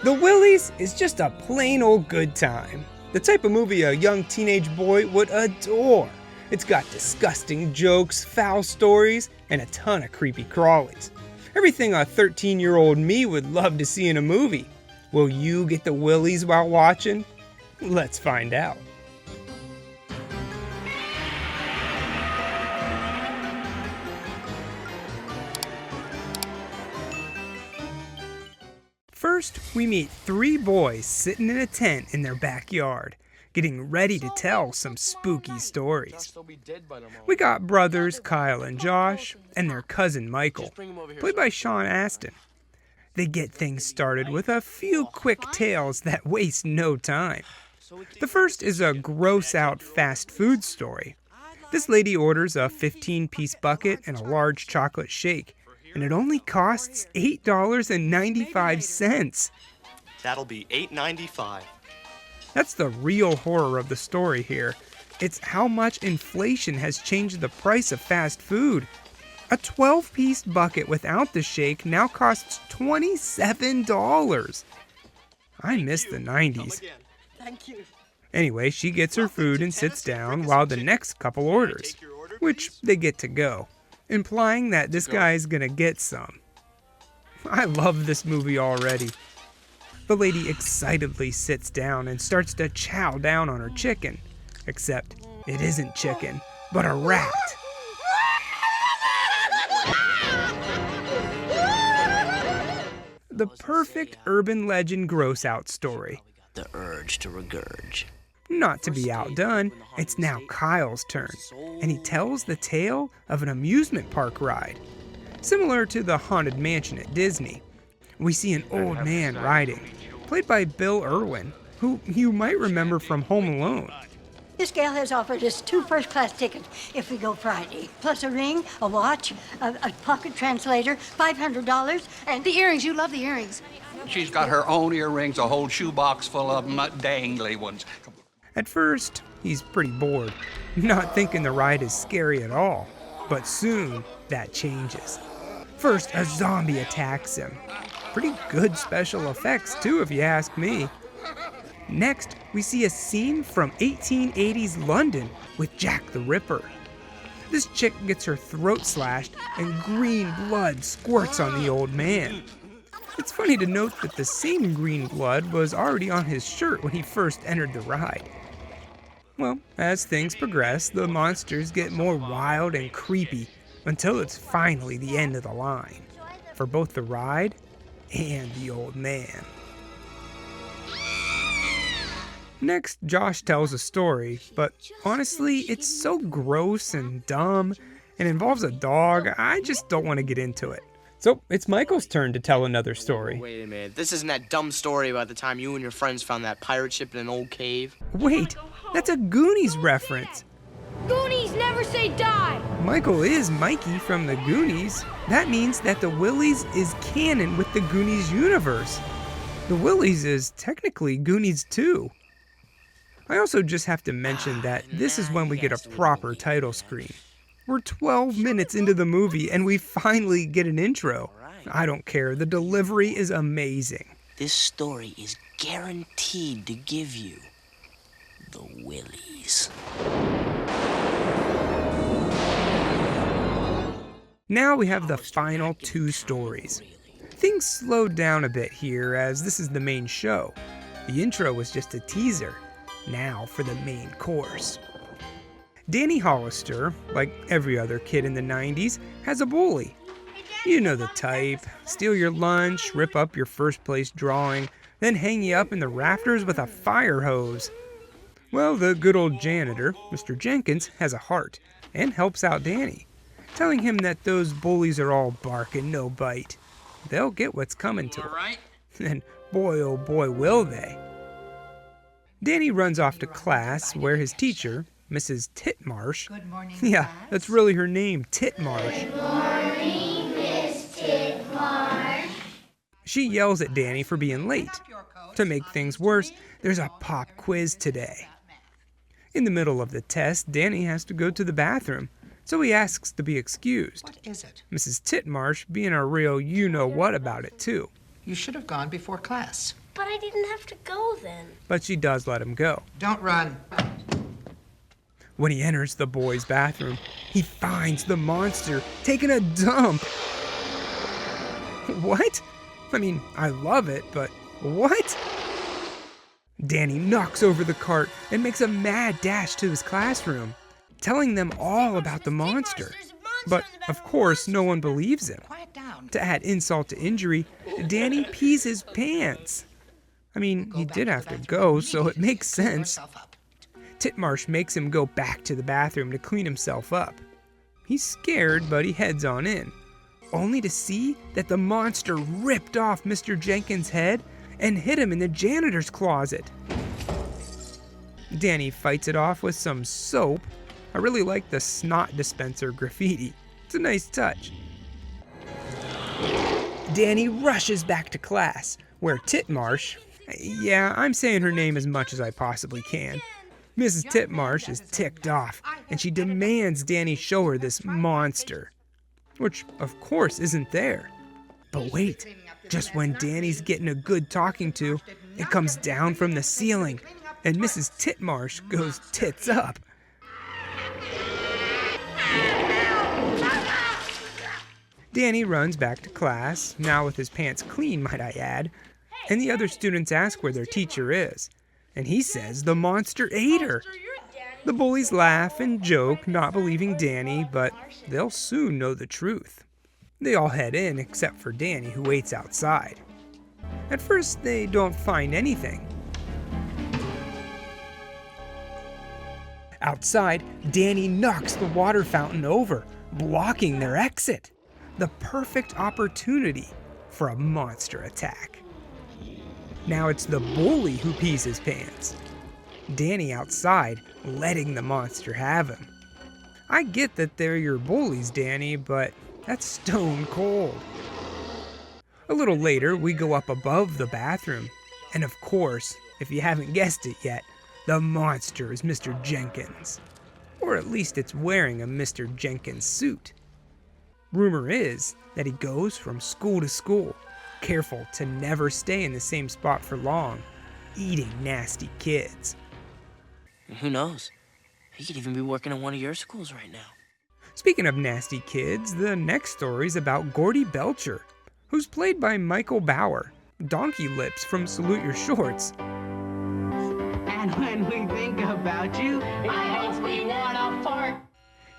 The Willies is just a plain old good time. The type of movie a young teenage boy would adore. It's got disgusting jokes, foul stories, and a ton of creepy crawlies. Everything a 13-year-old me would love to see in a movie. Will you get the Willies while watching? Let's find out. First, we meet 3 boys sitting in a tent in their backyard, getting ready to tell some spooky stories. We got brothers Kyle and Josh, and their cousin Michael, played by Sean Astin. They get things started with a few quick tales that waste no time. The first is a gross-out fast food story. This lady orders a 15-piece bucket and a large chocolate shake, and it only costs $8.95. That'll be $8.95. That's the real horror of the story here. It's how much inflation has changed the price of fast food. A 12-piece bucket without the shake now costs $27. I miss the 90s. Thank you. Anyway, she gets her food and sits down while the next couple orders, which they get to go, implying that this guy's gonna get some. I love this movie already. The lady excitedly sits down and starts to chow down on her chicken, except it isn't chicken, but a rat. The perfect urban legend gross-out story. The urge to regurge. Not to be outdone, it's now Kyle's turn, and he tells the tale of an amusement park ride. Similar to the Haunted Mansion at Disney, we see an old man riding, played by Bill Irwin, who you might remember from Home Alone. This gal has offered us 2 first-class tickets if we go Friday, plus a ring, a watch, a pocket translator, $500, and the earrings. You love the earrings. She's got her own earrings, a whole shoebox full of them, dangly ones. At first, he's pretty bored, not thinking the ride is scary at all. But soon, that changes. First, a zombie attacks him. Pretty good special effects, too, if you ask me. Next, we see a scene from 1880s London with Jack the Ripper. This chick gets her throat slashed and green blood squirts on the old man. It's funny to note that the same green blood was already on his shirt when he first entered the ride. Well, as things progress, the monsters get more wild and creepy until it's finally the end of the line for both the ride and the old man. Next, Josh tells a story, but honestly, it's so gross and dumb and involves a dog, I just don't want to get into it. So, it's Michael's turn to tell another story. Wait a minute, this isn't that dumb story about the time you and your friends found that pirate ship in an old cave? Wait, that's a Goonies reference. Goonies never say die! Michael is Mikey from the Goonies. That means that the Willies is canon with the Goonies universe. The Willies is technically Goonies too. I also just have to mention that this is when we get a proper title screen. We're 12 minutes into the movie and we finally get an intro. I don't care, the delivery is amazing. This story is guaranteed to give you the Willies. Now we have the final 2 stories. Things slowed down a bit here as this is the main show. The intro was just a teaser. Now for the main course. Danny Hollister, like every other kid in the 90s, has a bully. You know the type. Steal your lunch, rip up your first place drawing, then hang you up in the rafters with a fire hose. Well, the good old janitor, Mr. Jenkins, has a heart and helps out Danny, telling him that those bullies are all bark and no bite. They'll get what's coming to them. And boy, oh boy, will they. Danny runs off to class where his teacher, Mrs. Titmarsh. Good morning, Yeah, class. that's really her name, Titmarsh. Good morning, Miss Titmarsh. She yells at Danny for being late. To make things worse, there's a pop quiz today. In the middle of the test, Danny has to go to the bathroom, so he asks to be excused. What is it? Mrs. Titmarsh being a real you-know-what about it, too. You should have gone before class. But I didn't have to go then. But she does let him go. Don't run. When he enters the boys' bathroom, he finds the monster taking a dump. What? I mean, I love it, but what? Danny knocks over the cart and makes a mad dash to his classroom, telling them all about the monster. But, of course, no one believes him. To add insult to injury, Danny pees his pants. I mean, he did have to go, so it makes sense. Titmarsh makes him go back to the bathroom to clean himself up. He's scared, but he heads on in, only to see that the monster ripped off Mr. Jenkins' head and hid him in the janitor's closet. Danny fights it off with some soap. I really like the snot dispenser graffiti. It's a nice touch. Danny rushes back to class, where Titmarsh, yeah, I'm saying her name as much as I possibly can. Mrs. Titmarsh is ticked off, and she demands Danny show her this monster, which of course isn't there. But wait, just when Danny's getting a good talking to, it comes down from the ceiling, and Mrs. Titmarsh goes tits up. Danny runs back to class, now with his pants clean, might I add, and the other students ask where their teacher is, and he says the monster ate her. The bullies laugh and joke, not believing Danny, but they'll soon know the truth. They all head in except for Danny, who waits outside. At first, they don't find anything. Outside, Danny knocks the water fountain over, blocking their exit. The perfect opportunity for a monster attack. Now it's the bully who pees his pants. Danny outside, letting the monster have him. I get that they're your bullies, Danny, but that's stone cold. A little later, we go up above the bathroom, and of course, if you haven't guessed it yet, the monster is Mr. Jenkins. Or at least it's wearing a Mr. Jenkins suit. Rumor is that he goes from school to school, careful to never stay in the same spot for long, eating nasty kids. Who knows? He could even be working in one of your schools right now. Speaking of nasty kids, the next story's about Gordy Belcher, who's played by Michael Bauer, Donkey Lips from Salute Your Shorts. And when we think about you, it makes me wanna fart.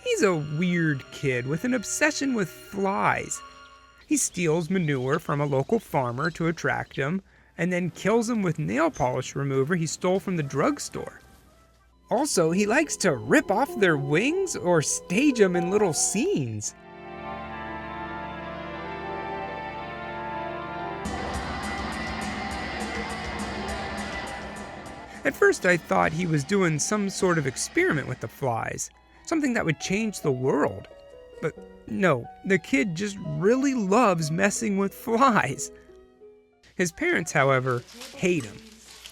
He's a weird kid with an obsession with flies. He steals manure from a local farmer to attract him, and then kills him with nail polish remover he stole from the drugstore. Also, he likes to rip off their wings or stage them in little scenes. At first I thought he was doing some sort of experiment with the flies, something that would change the world. But no, the kid just really loves messing with flies. His parents, however, hate him,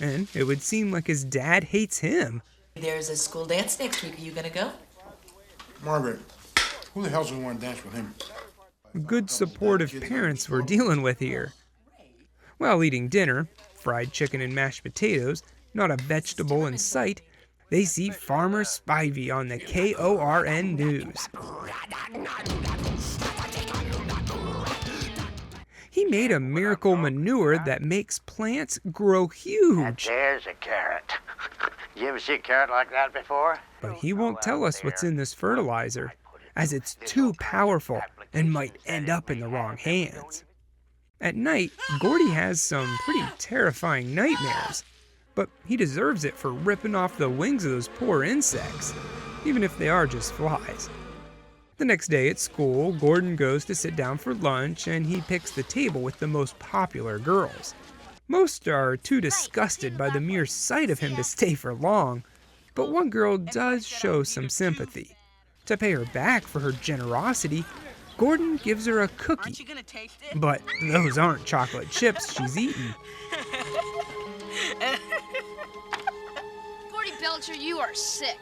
and it would seem like his dad hates him. There's a school dance next week. Are you gonna go? Margaret, who the hell's gonna want to dance with him? Good supportive parents we're dealing with here. While eating dinner, fried chicken and mashed potatoes, not a vegetable in sight, they see Farmer Spivey on the KORN News. He made a miracle manure that makes plants grow huge. There's a carrot. You ever see a carrot like that before? But he won't tell us what's in this fertilizer, as it's too powerful and might end up in the wrong hands. At night, Gordy has some pretty terrifying nightmares, but he deserves it for ripping off the wings of those poor insects, even if they are just flies. The next day at school, Gordon goes to sit down for lunch, and he picks the table with the most popular girls. Most are too disgusted by the mere sight of him to stay for long, but one girl does show some sympathy. To pay her back for her generosity, Gordon gives her a cookie, but those aren't chocolate chips she's eating. Gordy Belcher, you are sick.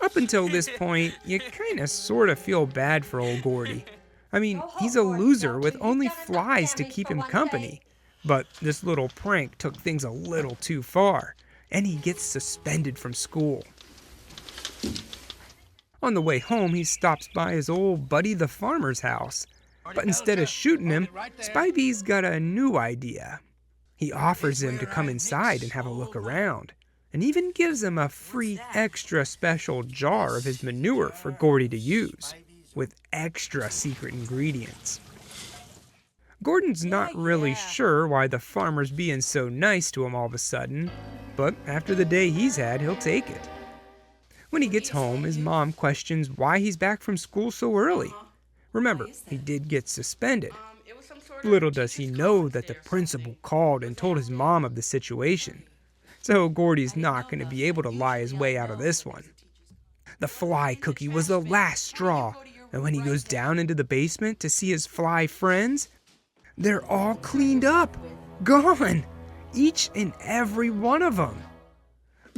Up until this point, you kinda sorta feel bad for old Gordy. I mean, he's a loser with only flies to keep him company. But this little prank took things a little too far, and he gets suspended from school. On the way home, he stops by his old buddy the farmer's house. But instead of shooting him, Spivey's got a new idea. He offers him to come inside and have a look around, and even gives him a free extra special jar of his manure for Gordy to use, with extra secret ingredients. Gordon's not really sure why the farmer's being so nice to him all of a sudden, but after the day he's had, he'll take it. When he gets home, his mom questions why he's back from school so early. Remember, he did get suspended. Little does he know that the principal called and told his mom of the situation. So Gordy's not going to be able to lie his way out of this one. The fly cookie was the last straw, and when he goes down into the basement to see his fly friends, they're all cleaned up, gone, each and every one of them.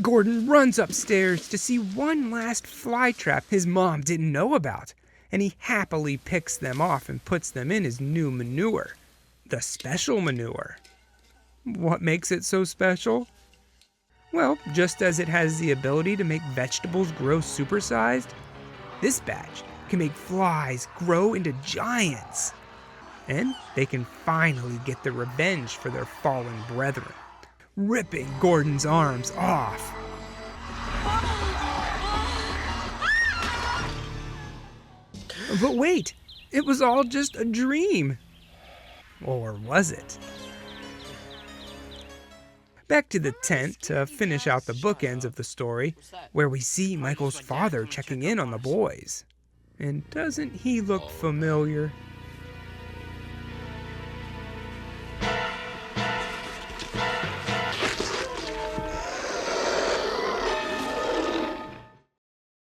Gordon runs upstairs to see one last fly trap his mom didn't know about, and he happily picks them off and puts them in his new manure, the special manure. What makes it so special? Well, just as it has the ability to make vegetables grow supersized, this batch can make flies grow into giants. And they can finally get their revenge for their fallen brethren, ripping Gordon's arms off. But wait, it was all just a dream. Or was it? Back to the tent to finish out the bookends of the story, where we see Michael's father checking in on the boys. And doesn't he look familiar?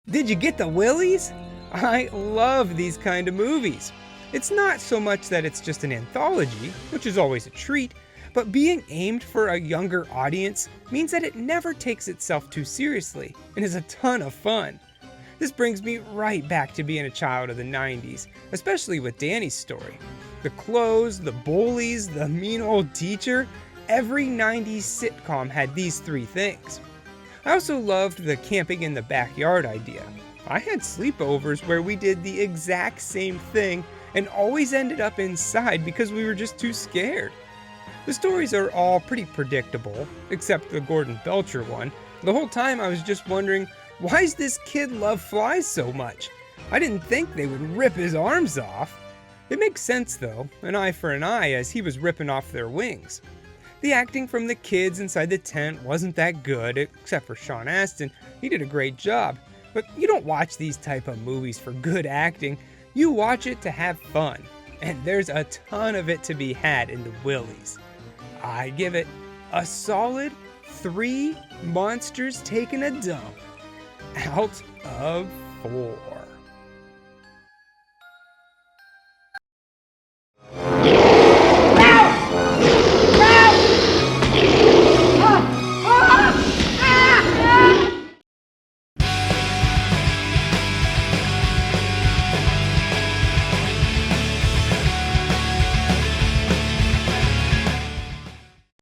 Did you get the Willies? I love these kind of movies. It's not so much that it's just an anthology, which is always a treat, but being aimed for a younger audience means that it never takes itself too seriously and is a ton of fun. This brings me right back to being a child of the 90s, especially with Danny's story. The clothes, the bullies, the mean old teacher, every 90s sitcom had these three things. I also loved the camping in the backyard idea. I had sleepovers where we did the exact same thing and always ended up inside because we were just too scared. The stories are all pretty predictable, except the Gordon Belcher one. The whole time I was just wondering, why does this kid love flies so much? I didn't think they would rip his arms off. It makes sense though, an eye for an eye as he was ripping off their wings. The acting from the kids inside the tent wasn't that good, except for Sean Astin. He did a great job. But you don't watch these type of movies for good acting. You watch it to have fun. And there's a ton of it to be had in the Willies. I give it a solid 3 monsters taking a dump out of 4.